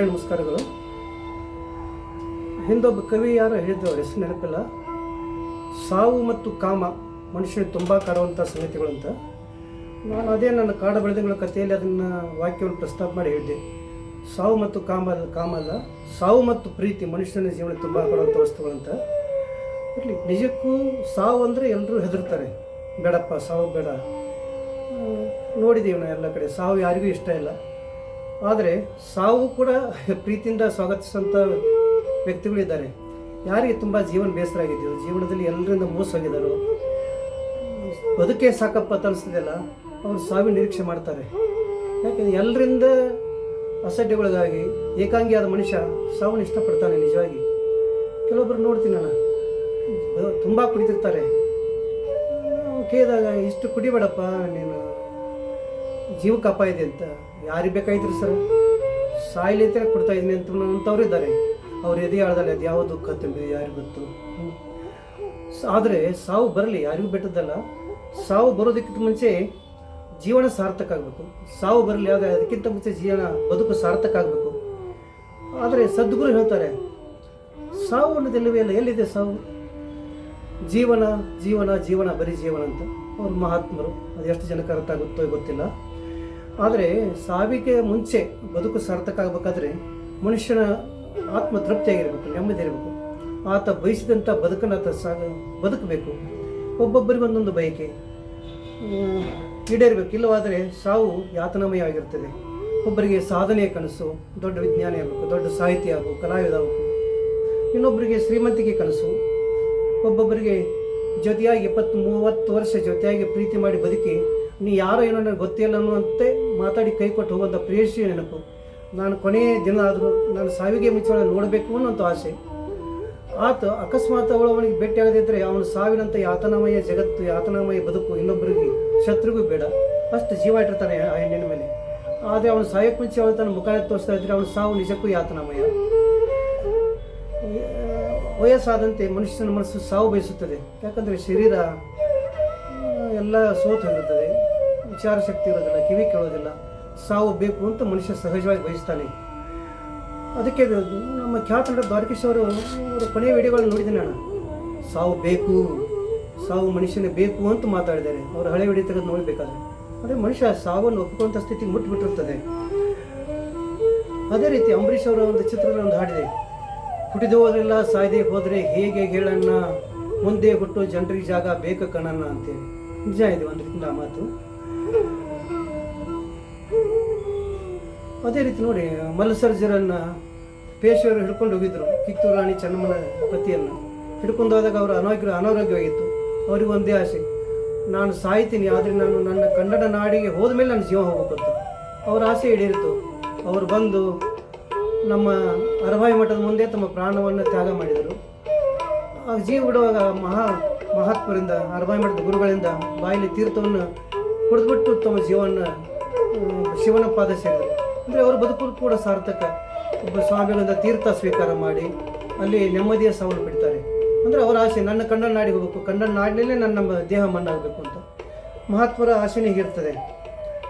ನಮಸ್ಕಾರಗಳು. ಹಿಂದೊಬ್ಬ ಕವಿ ಯಾರು ಹೇಳಿದ್ದು ಅವ್ರ ಹೆಸರು ನೆನಪಿಲ್ಲ. ಸಾವು ಮತ್ತು ಕಾಮ ಮನುಷ್ಯನಿಗೆ ತುಂಬ ಕಾಡುವಂಥ ಸಂಗತಿಗಳು ಅಂತ. ನಾನು ಅದೇ ನನ್ನ ಕಾಡ ಬೆಳೆದಗಳ ಕಥೆಯಲ್ಲಿ ಅದನ್ನು ವಾಕ್ಯವನ್ನು ಪ್ರಸ್ತಾಪ ಮಾಡಿ ಹೇಳಿದ್ದೆ. ಸಾವು ಮತ್ತು ಕಾಮ ಅಲ್ಲ, ಸಾವು ಮತ್ತು ಪ್ರೀತಿ ಮನುಷ್ಯನ ಜೀವನಕ್ಕೆ ತುಂಬ ಕಾಡುವಂಥ ವಸ್ತುಗಳಂತ. ಇರಲಿ, ನಿಜಕ್ಕೂ ಸಾವು ಅಂದರೆ ಎಲ್ಲರೂ ಹೆದರ್ತಾರೆ, ಬೇಡಪ್ಪ ಸಾವು ಬೇಡ. ನೋಡಿದ್ದೀವಿ ನಾವು ಎಲ್ಲ ಕಡೆ, ಸಾವು ಯಾರಿಗೂ ಇಷ್ಟ ಇಲ್ಲ. ಆದರೆ ಸಾವು ಕೂಡ ಪ್ರೀತಿಯಿಂದ ಸ್ವಾಗತಿಸುವಂಥ ವ್ಯಕ್ತಿಗಳಿದ್ದಾರೆ. ಯಾರಿಗೆ ತುಂಬ ಜೀವನ ಬೇಸರ ಆಗಿದೆಯೋ, ಜೀವನದಲ್ಲಿ ಎಲ್ಲರಿಂದ ಮೋಸ ಹೋಗಿದ್ದಾರೋ, ಬದುಕೇ ಸಾಕಪ್ಪ ಅಂತ ಅನಿಸ್ತಿದೆಯಲ್ಲ, ಅವರು ಸಾವಿನ ನಿರೀಕ್ಷೆ ಮಾಡ್ತಾರೆ. ಯಾಕೆಂದರೆ ಎಲ್ಲರಿಂದ ಅಸಡ್ಡೆಗಳಿಗಾಗಿ ಏಕಾಂಗಿಯಾದ ಮನುಷ್ಯ ಸಾವನ್ನು ಇಷ್ಟಪಡ್ತಾನೆ ನಿಜವಾಗಿ. ಕೆಲವೊಬ್ಬರು ನೋಡ್ತೀನಿ ನಾನು, ತುಂಬ ಕುಡಿತಿರ್ತಾರೆ. ಕೇಳಿದಾಗ ಇಷ್ಟು ಕುಡಿಬೇಡಪ್ಪ, ನೀನು ಜೀವಕ್ಕೆ ಅಪಾಯ ಇದೆ ಅಂತ. ಯಾರಿಗೆ ಬೇಕಾಗಿದ್ರಿ ಸರ್, ಸಾಯಿಲಿ ಅಂತ ಕೊಡ್ತಾ ಇದ್ದೀನಿ ಅಂತವ್ರು ಇದ್ದಾರೆ. ಅವ್ರು ಎದೆ ಆಳ್ದಲ್ಲಿ ಅದು ಯಾವ ದುಃಖ ತುಂಬಿದೆ ಯಾರಿಗೂ ಗೊತ್ತು. ಆದರೆ ಸಾವು ಬರಲಿ, ಯಾರಿಗೂ ಬೆಟ್ಟದ್ದಲ್ಲ. ಸಾವು ಬರೋದಕ್ಕಿಂತ ಮುಂಚೆ ಜೀವನ ಸಾರ್ಥಕ ಆಗಬೇಕು. ಸಾವು ಬರಲಿ, ಆದರೆ ಅದಕ್ಕಿಂತ ಮುಂಚೆ ಬದುಕು ಸಾರ್ಥಕ ಆಗಬೇಕು. ಆದರೆ ಸದ್ಗುರು ಹೇಳ್ತಾರೆ, ಸಾವು ಅನ್ನೋದೆಲ್ಲವೇ ಇಲ್ಲ. ಎಲ್ಲಿದೆ ಸಾವು? ಜೀವನ ಜೀವನ ಜೀವನ ಬರೀ ಜೀವನ ಅಂತ ಅವ್ರು ಮಹಾತ್ಮರು. ಅದು ಎಷ್ಟು ಜನಕ್ಕೆ ಅರ್ಥ ಆಗುತ್ತೋ ಗೊತ್ತಿಲ್ಲ. ಆದರೆ ಸಾವಿಗೆ ಮುಂಚೆ ಬದುಕು ಸಾರ್ಥಕ ಆಗಬೇಕಾದ್ರೆ ಮನುಷ್ಯನ ಆತ್ಮ ತೃಪ್ತಿಯಾಗಿರಬೇಕು, ನೆಮ್ಮದಿ ಇರಬೇಕು. ಆತ ಬಯಸಿದಂಥ ಬದುಕನ್ನು ಆತ ಬದುಕಬೇಕು. ಒಬ್ಬೊಬ್ಬರಿಗೆ ಒಂದೊಂದು ಬಯಕೆ ಈಡೇರಬೇಕು. ಇಲ್ಲವಾದರೆ ಸಾವು ಯಾತನಾಮಯವಾಗಿರ್ತದೆ. ಒಬ್ಬರಿಗೆ ಸಾಧನೆಯ ಕನಸು, ದೊಡ್ಡ ವಿಜ್ಞಾನಿ ಆಗಬೇಕು, ದೊಡ್ಡ ಸಾಹಿತಿ ಆಗಬೇಕು, ಕಲಾವಿದ ಆಗಬೇಕು. ಇನ್ನೊಬ್ಬರಿಗೆ ಶ್ರೀಮಂತಿಕೆ ಕನಸು. ಒಬ್ಬೊಬ್ಬರಿಗೆ ಜೊತೆಯಾಗಿ 20-30 ವರ್ಷ ಜೊತೆಯಾಗಿ ಪ್ರೀತಿ ಮಾಡಿ ಬದುಕಿ, ನೀ ಯಾರೋ ಏನೋ ನನಗೆ ಗೊತ್ತಿಲ್ಲ ಅನ್ನುವಂತೆ ಮಾತಾಡಿ ಕೈ ಕೊಟ್ಟು ಹೋಗುವಂಥ ಪ್ರೇಯಸಿಯ ನೆನಪು. ನಾನು ಕೊನೆಯ ದಿನ ಆದರೂ ನಾನು ಸಾವಿಗೆ ಮುಂಚೆ ನೋಡಬೇಕು ಅನ್ನೋಂಥ ಆಸೆ. ಆತ ಅಕಸ್ಮಾತ್ ಅವನಿಗೆ ಭೇಟಿಯಾಗದಿದ್ದರೆ ಅವನು ಸಾವಿನಂಥ ಯಾತನಾಮಯ ಜಗತ್ತು, ಯಾತನಾಮಯ ಬದುಕು ಇನ್ನೊಬ್ಬರಿಗೆ ಶತ್ರುಗೂ ಬೇಡ. ಅಷ್ಟು ಜೀವ ಇಟ್ಟಿರ್ತಾನೆ ಆ ಹೆಣ್ಣಿನ ಮೇಲೆ. ಆದರೆ ಅವನು ಸಾಯಕ್ಕೆ ಮುಂಚೆ ಅವಳು ತನ್ನ ಮುಖ ತೋರಿಸ್ತಾ ಇದ್ದರೆ ಅವನು ಸಾವು ನಿಜಕ್ಕೂ ಯಾತನಾಮಯ. ವಯಸ್ಸಾದಂತೆ ಮನುಷ್ಯನ ಮನಸ್ಸು ಸಾವು ಬಯಸುತ್ತದೆ. ಯಾಕಂದರೆ ಶರೀರ ಎಲ್ಲ ಸೋತು ಹೋಗಿರ್ತದೆ, ವಿಚಾರ ಶಕ್ತಿ ಇರೋದಿಲ್ಲ, ಕಿವಿ ಕೇಳೋದಿಲ್ಲ. ಸಾವು ಬೇಕು ಅಂತ ಮನುಷ್ಯ ಸಹಜವಾಗಿ ಬಯಸ್ತಾನೆ. ಅದಕ್ಕೆ ನಮ್ಮ ಖ್ಯಾತ ನಟ ದ್ವಾರಕೀಶ್ ಅವರು ಕೊನೆಯ ವಿಡಿಯೋಗಳನ್ನು ನೋಡಿದ್ದೀನಿ ನಾನು. ಸಾವು ಬೇಕು, ಸಾವು ಮನುಷ್ಯನಿಗೆ ಬೇಕು ಅಂತ ಮಾತಾಡಿದ್ದಾರೆ. ಅವರು ಹಳೆ ವಿಡಿಯೋ ತೆಗೆದು ನೋಡಬೇಕಾದ್ರೆ ಅದೇ ಮನುಷ್ಯ ಸಾವನ್ನು ಒಪ್ಪಿಕೊಂಥ ಸ್ಥಿತಿಗೆ ಮುಟ್ಟಿಬಿಟ್ಟಿರ್ತದೆ. ಅದೇ ರೀತಿ ಅಂಬರೀಷ್ ಅವರ ಒಂದು ಚಿತ್ರದಲ್ಲಿ ಒಂದು ಹಾಡಿದೆ, ಹುಟ್ಟಿದು ಹೋದ್ರಿಲ್ಲ ಸಾಯ್ದೆ ಹೋದರೆ ಹೇಗೆ ಹೇಳಣ್ಣ, ಮುಂದೆ ಹುಟ್ಟು ಜನರಿಗೆ ಜಾಗ ಬೇಕು ಕಣಣ್ಣ ಅಂತೇಳಿ. ನಿಜ ಇದೆ ಒಂದು ರೀತಿಯಿಂದ ಆ ಮಾತು. ಅದೇ ರೀತಿ ನೋಡಿ, ಮಲ್ಲಸರ್ಜರನ್ನು ಪೇಶ್ವರು ಹಿಡ್ಕೊಂಡು ಹೋಗಿದ್ರು. ಕಿತ್ತೂರು ರಾಣಿ ಚೆನ್ನಮ್ಮನ ಪತಿಯನ್ನು ಹಿಡ್ಕೊಂಡು ಹೋದಾಗ ಅವರು ಅನಾರೋಗ್ಯವಾಗಿತ್ತು. ಅವರಿಗೆ ಒಂದೇ ಆಸೆ, ನಾನು ಸಾಯ್ತೀನಿ, ಆದರೆ ನಾನು ನನ್ನ ಕನ್ನಡ ನಾಡಿಗೆ ಹೋದ ಮೇಲೆ ನನ್ನ ಜೀವ ಹೋಗ್ಬೇಕಂತ. ಅವರ ಆಸೆ ಈಡೇರಿತು. ಅವರು ಬಂದು ನಮ್ಮ ಅರಭಾವಿ ಮಠದ ಮುಂದೆ ತಮ್ಮ ಪ್ರಾಣವನ್ನು ತ್ಯಾಗ ಮಾಡಿದರು. ಆ ಜೀವ ಬಿಡುವಾಗ ಮಹಾತ್ಮರಿಂದ, ಅರಭಾವಿ ಮಠದ ಗುರುಗಳಿಂದ ಬಾಯಲ್ಲಿ ತೀರ್ಥವನ್ನು ಕುಡಿದ್ಬಿಟ್ಟು ತಮ್ಮ ಜೀವನ ಶಿವನ ಪಾದ ಸೇರಿದರು. ಅಂದರೆ ಅವರ ಬದುಕು ಕೂಡ ಸಾರ್ಥಕ. ಒಬ್ಬ ಸ್ವಾಮಿಗಳಿಂದ ತೀರ್ಥ ಸ್ವೀಕಾರ ಮಾಡಿ ಅಲ್ಲಿ ನೆಮ್ಮದಿಯ ಸಾವನ್ನು ಬಿಡ್ತಾರೆ. ಅಂದರೆ ಅವರ ಆಸೆ, ನನ್ನ ಕನ್ನಡ ನಾಡಿಗೆ ಹೋಗಬೇಕು, ಕನ್ನಡ ನಾಡಿನಲ್ಲೇ ನಮ್ಮ ದೇಹ ಮಣ್ಣಾಗಬೇಕು ಅಂತ ಮಹಾತ್ಮರ ಆಸೆನೇ ಇರ್ತದೆ.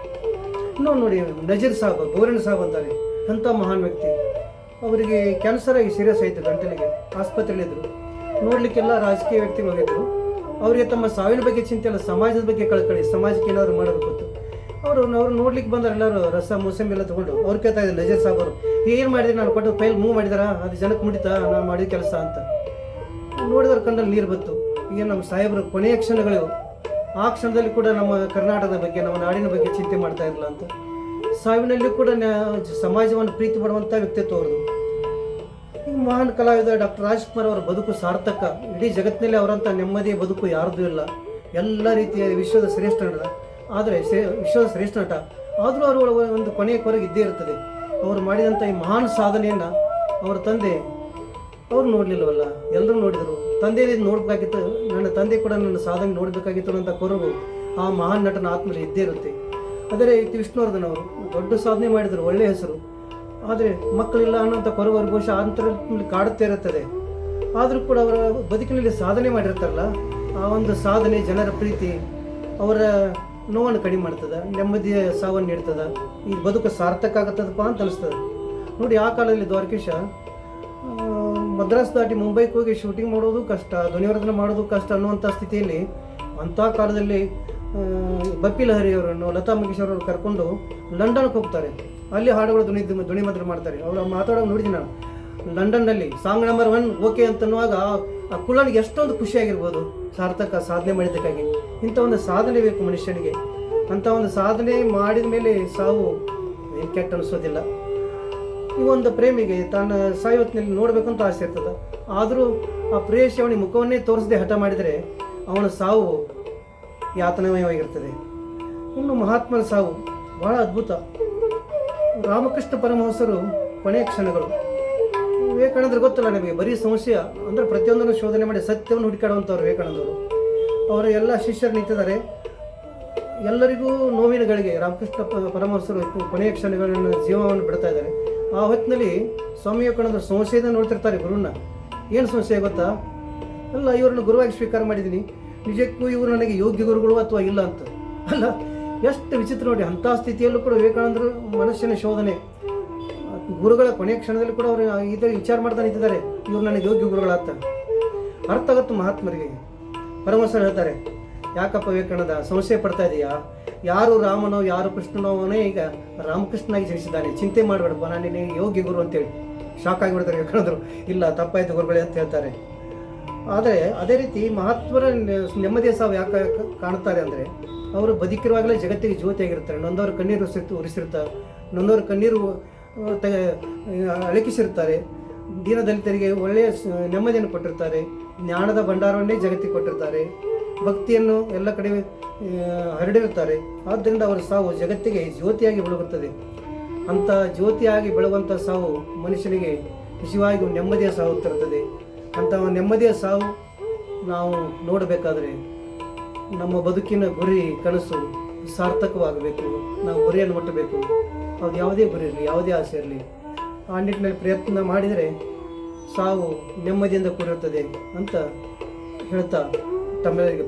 ಇನ್ನೊಂದು ನೋಡಿ, ನಜೀರ್ ಸಾಬ್, ಗೋರಣ್ಣ ಸಾಬ್ ಅಂತಾರೆ, ಅಂಥ ಮಹಾನ್ ವ್ಯಕ್ತಿ. ಅವರಿಗೆ ಕ್ಯಾನ್ಸರ್ ಆಗಿ ಸೀರಿಯಸ್ ಆಯಿತು, ಗಂಟಲಿಗೆ ಆಸ್ಪತ್ರೆಯಲ್ಲಿದ್ದರು. ನೋಡಲಿಕ್ಕೆಲ್ಲ ರಾಜಕೀಯ ವ್ಯಕ್ತಿಗಳು ಹೋಗಿದ್ದರು. ಅವರಿಗೆ ತಮ್ಮ ಸಾವಿನ ಬಗ್ಗೆ ಚಿಂತೆ ಇಲ್ಲ, ಸಮಾಜದ ಬಗ್ಗೆ ಕಳ್ಕೊಳ್ಳಿ, ಸಮಾಜಕ್ಕೆ ಏನಾದರೂ ಮಾಡಬೇಕಿತ್ತು. ಅವರು ನೋಡ್ಲಿಕ್ಕೆ ಬಂದರೆ ಎಲ್ಲರೂ ರಸ ಮೋಸಂಬಿ ಎಲ್ಲ ತೊಗೊಂಡು ಅವ್ರು ಕೇಳ್ತಾ ಇದ್ದಾರೆ, ನಜೀರ್ ಸಾಬ್ ಅವರು ಏನು ಮಾಡಿದ್ರೆ ನಾನು ಕೊಟ್ಟು ಫೈಲ್ ಮೂವ್ ಮಾಡಿದಾರಾ, ಅದು ಜನಕ್ಕೆ ಮುಡಿತಾ ನಾನು ಮಾಡಿದ ಕೆಲಸ ಅಂತ. ನೋಡಿದವ್ರ ಕಣ್ಣಲ್ಲಿ ನೀರು ಬಂತು. ಈಗ ನಮ್ಮ ಸಾಹೇಬರು ಕೊನೆಯ ಕ್ಷಣಗಳು, ಆ ಕ್ಷಣದಲ್ಲಿ ಕೂಡ ನಮ್ಮ ಕರ್ನಾಟಕದ ಬಗ್ಗೆ, ನಮ್ಮ ನಾಡಿನ ಬಗ್ಗೆ ಚಿಂತೆ ಮಾಡ್ತಾ ಇರಲಿಲ್ಲ ಅಂತ. ಸಾವಿನಲ್ಲಿ ಕೂಡ ಸಮಾಜವನ್ನು ಪ್ರೀತಿ ಪಡುವಂಥ ವ್ಯಕ್ತಿತ್ವ ಅವ್ರದ್ದು. ಈಗ ಮಹಾನ್ ಕಲಾವಿದ ಡಾಕ್ಟರ್ ರಾಜ್ಕುಮಾರ್ ಅವರ ಬದುಕು ಸಾರ್ಥಕ. ಇಡೀ ಜಗತ್ತಿನಲ್ಲಿ ಅವರಂಥ ನೆಮ್ಮದಿಯ ಬದುಕು ಯಾರ್ದೂ ಇಲ್ಲ. ಎಲ್ಲ ರೀತಿಯ ವಿಶ್ವದ ಶ್ರೇಷ್ಠ ನಟ, ಆದರೆ ವಿಶ್ವದ ಶ್ರೇಷ್ಠ ನಟ ಆದರೂ ಅವರ ಒಂದು ಕೊನೆಯ ಕೊರಗೆ ಇದ್ದೇ ಇರ್ತದೆ. ಅವರು ಮಾಡಿದಂಥ ಈ ಮಹಾನ್ ಸಾಧನೆಯನ್ನು ಅವರ ತಂದೆ ಅವ್ರು ನೋಡಲಿಲ್ಲವಲ್ಲ, ಎಲ್ಲರೂ ನೋಡಿದರು. ತಂದೆ ನೋಡಬೇಕಾಗಿತ್ತು, ನನ್ನ ತಂದೆ ಕೂಡ ನನ್ನ ಸಾಧನೆ ನೋಡಬೇಕಾಗಿತ್ತು ಅನ್ನೋಂಥ ಕೊರಗು ಆ ಮಹಾನ್ ನಟನ ಆತ್ಮದಲ್ಲಿ ಇದ್ದೇ ಇರುತ್ತೆ. ಅದೇ ರೀತಿ ವಿಷ್ಣುವರ್ಧನ್ ಅವರು ದೊಡ್ಡ ಸಾಧನೆ ಮಾಡಿದರು, ಒಳ್ಳೆಯ ಹೆಸರು. ಆದರೆ ಮಕ್ಕಳಿಲ್ಲ ಅನ್ನೋಂಥ ಕೊರಗು ಅವ್ರ ಬಹುಶಃ ಅಂತರಲ್ಲಿ ಕಾಡುತ್ತೇ ಇರುತ್ತದೆ. ಆದರೂ ಕೂಡ ಅವರ ಬದುಕಿನಲ್ಲಿ ಸಾಧನೆ ಮಾಡಿರ್ತಾರಲ್ಲ, ಆ ಒಂದು ಸಾಧನೆ ಜನರ ಪ್ರೀತಿ ಅವರ ನೋವನ್ನು ಕಡಿಮೆ ಮಾಡ್ತದೆ, ನೆಮ್ಮದಿಯ ಸಾವನ್ನು ನೀಡ್ತದೆ, ಈ ಬದುಕು ಸಾರ್ಥಕ ಆಗತ್ತದಪ್ಪ ಅಂತ ಅನಿಸ್ತದೆ. ನೋಡಿ ಆ ಕಾಲದಲ್ಲಿ ದ್ವಾರಕೀಶ ಮದ್ರಾಸ್ ದಾಟಿ ಮುಂಬೈಗೆ ಹೋಗಿ ಶೂಟಿಂಗ್ ಮಾಡೋದು ಕಷ್ಟ, ಧ್ವನಿವರ್ಧನೆ ಮಾಡೋದು ಕಷ್ಟ ಅನ್ನುವಂಥ ಸ್ಥಿತಿಯಲ್ಲಿ ಅಂಥ ಕಾಲದಲ್ಲಿ ಬಪ್ಪಿ ಲಹರಿ ಅವರನ್ನು, ಲತಾ ಮಂಗೇಶ್ವರ್ ಅವರು ಕರ್ಕೊಂಡು ಲಂಡನ್ಗೆ ಹೋಗ್ತಾರೆ. ಅಲ್ಲಿ ಹಾಡುಗಳು ಧ್ವನಿಮುದ್ರಣೆ ಮಾಡ್ತಾರೆ. ಅವರು ಮಾತಾಡೋದು ನೋಡಿದ್ದೀನಿ ನಾನು. ಲಂಡನ್ನಲ್ಲಿ ಸಾಂಗ್ ನಂಬರ್ 1 ಓಕೆ ಅಂತನ್ನುವಾಗ ಆ ಕುಳ್ಳನಿಗೆ ಎಷ್ಟೊಂದು ಖುಷಿಯಾಗಿರ್ಬೋದು ಸಾರ್ಥಕ ಸಾಧನೆ ಮಾಡಿದ್ದಕ್ಕಾಗಿ. ಇಂಥ ಒಂದು ಸಾಧನೆ ಬೇಕು ಮನುಷ್ಯನಿಗೆ. ಅಂಥ ಒಂದು ಸಾಧನೆ ಮಾಡಿದ ಮೇಲೆ ಸಾವು ಏನು ಕೆಟ್ಟ ಅನಿಸೋದಿಲ್ಲ. ಈ ಒಂದು ಪ್ರೇಮಿಗೆ ತಾನು ಸಾಯೋತ್ನಲ್ಲಿ ನೋಡಬೇಕಂತ ಆಸೆ ಇರ್ತದೆ. ಆದರೂ ಆ ಪ್ರೇಯಸಿ ಅವನಿಗೆ ಮುಖವನ್ನೇ ತೋರಿಸದೆ ಹಠ ಮಾಡಿದರೆ ಅವನ ಸಾವು ಯಾತನಮಯವಾಗಿರ್ತದೆ. ಇನ್ನು ಮಹಾತ್ಮನ ಸಾವು ಬಹಳ ಅದ್ಭುತ. ರಾಮಕೃಷ್ಣ ಪರಮಹಂಸರು ಕೊನೆಯ ಕ್ಷಣಗಳು. ವಿವೇಕಾನಂದರು ಗೊತ್ತಲ್ಲ ನಮಗೆ, ಬರೀ ಸಮಸ್ಯೆ ಅಂದರೆ ಪ್ರತಿಯೊಂದನ್ನು ಶೋಧನೆ ಮಾಡಿ ಸತ್ಯವನ್ನು ಹುಡುಕಾಡುವಂಥವ್ರು ವಿವೇಕಾನಂದರು. ಅವರ ಎಲ್ಲ ಶಿಷ್ಯರು ನಿಂತಿದ್ದಾರೆ. ಎಲ್ಲರಿಗೂ ನೋವಿನ ಗಳಿಗೆ ರಾಮಕೃಷ್ಣ ಪರಮಹಂಸರು ಕೊನೆಯ ಕ್ಷಣಗಳನ್ನು ಜೀವವನ್ನು ಬಿಡ್ತಾ ಇದ್ದಾರೆ. ಆ ಹೊತ್ತಿನಲ್ಲಿ ಸ್ವಾಮಿ ವಿವೇಕಾನಂದರು ಸಂಶಯದ ನೋಡ್ತಿರ್ತಾರೆ ಗುರುನ. ಏನು ಸಂಶಯ ಗೊತ್ತಾ? ಅಲ್ಲ, ಇವ್ರನ್ನ ಗುರುವಾಗಿ ಸ್ವೀಕಾರ ಮಾಡಿದ್ದೀನಿ, ನಿಜಕ್ಕೂ ಇವರು ನನಗೆ ಯೋಗ್ಯ ಗುರುಗಳು ಅಥವಾ ಇಲ್ಲ ಅಂತ. ಅಲ್ಲ, ಎಷ್ಟು ವಿಚಿತ್ರ ನೋಡಿ. ಅಂಥ ಸ್ಥಿತಿಯಲ್ಲೂ ಕೂಡ ವಿವೇಕಾನಂದರು ಮನಸ್ಸಿನ ಶೋಧನೆ, ಗುರುಗಳ ಕೊನೆಯ ಕ್ಷಣದಲ್ಲಿ ಕೂಡ ಅವರು ಇದರ ವಿಚಾರ ಮಾಡ್ತಾ ನಿಂತಿದ್ದಾರೆ, ಇವರು ನನಗೆ ಯೋಗ್ಯ ಗುರುಗಳಾಗ್ತ. ಅರ್ಥ ಆಗುತ್ತೆ ಮಹಾತ್ಮರಿಗೆ. ಪರಮಹಂಸರು ಹೇಳ್ತಾರೆ, ಯಾಕಪ್ಪ ವಿವೇಕಾನಂದ ಸಂಶಯ ಪಡ್ತಾ ಇದೆಯಾ? ಯಾರು ರಾಮನೋ ಯಾರು ಕೃಷ್ಣನೋ ಅವನೇ ಈಗ ರಾಮಕೃಷ್ಣನಾಗಿ ಜನಿಸಿದ್ದಾನೆ, ಚಿಂತೆ ಮಾಡಬೇಡಪ್ಪ, ನಾನು ನಿನಗೆ ಯೋಗ್ಯ ಗುರು ಅಂತೇಳಿ ಶಾಕ್ ಆಗಿಬಿಡ್ತಾರೆ ವಿವೇಕಾನಂದರು. ಇಲ್ಲ, ತಪ್ಪಾಯ್ತು ಗುರುಗಳೇ ಅಂತ ಹೇಳ್ತಾರೆ. ಆದರೆ ಅದೇ ರೀತಿ ಮಹಾತ್ಮರ ನೆಮ್ಮದಿಯ ಸಾವು ಯಾಕೆ ಕಾಣ್ತಾರೆ ಅಂದರೆ, ಅವರು ಬದುಕಿರುವಾಗಲೇ ಜಗತ್ತಿಗೆ ಜ್ಯೋತಿಯಾಗಿರ್ತಾರೆ. ನೊಂದವರು ಕಣ್ಣೀರು ಉರಿಸಿರ್ತಾರೆ, ನೊಂದವರು ಕಣ್ಣೀರು ಅಳಕಿಸಿರ್ತಾರೆ. ದೀನದಲಿತರಿಗೆ ಒಳ್ಳೆಯ ನೆಮ್ಮದಿಯನ್ನು ಕೊಟ್ಟಿರ್ತಾರೆ. ಜ್ಞಾನದ ಭಂಡಾರವನ್ನೇ ಜಗತ್ತಿಗೆ ಕೊಟ್ಟಿರ್ತಾರೆ. ಭಕ್ತಿಯನ್ನು ಎಲ್ಲ ಕಡೆ ಹರಡಿರುತ್ತಾರೆ. ಆದ್ದರಿಂದ ಅವರ ಸಾವು ಜಗತ್ತಿಗೆ ಜ್ಯೋತಿಯಾಗಿ ಬೆಳಗುತ್ತದೆ. ಅಂಥ ಜ್ಯೋತಿಯಾಗಿ ಬೆಳಗುವಂಥ ಸಾವು ಮನುಷ್ಯನಿಗೆ ನಿಜವಾಗಿಯೂ ನೆಮ್ಮದಿಯ ಸಾವು ತರುತ್ತದೆ. ಅಂಥ ನೆಮ್ಮದಿಯ ಸಾವು ನಾವು ನೋಡಬೇಕಾದರೆ ನಮ್ಮ ಬದುಕಿನ ಗುರಿ ಕನಸು ಸಾರ್ಥಕವಾಗಬೇಕು. ನಾವು ಗುರಿಯನ್ನು ಮುಟ್ಟಬೇಕು. ಅದು ಯಾವುದೇ ಗುರಿ ಇರಲಿ, ಯಾವುದೇ ಆಸೆ ಇರಲಿ, ಆ ನಿಟ್ಟಿನಲ್ಲಿ ಪ್ರಯತ್ನ ಮಾಡಿದರೆ ಸಾವು ನೆಮ್ಮದಿಯಿಂದ ಕೂಡಿರುತ್ತದೆ ಅಂತ ಹೇಳ್ತಾ ತಮ್ಮೆಲ್ಲರಿಗೆ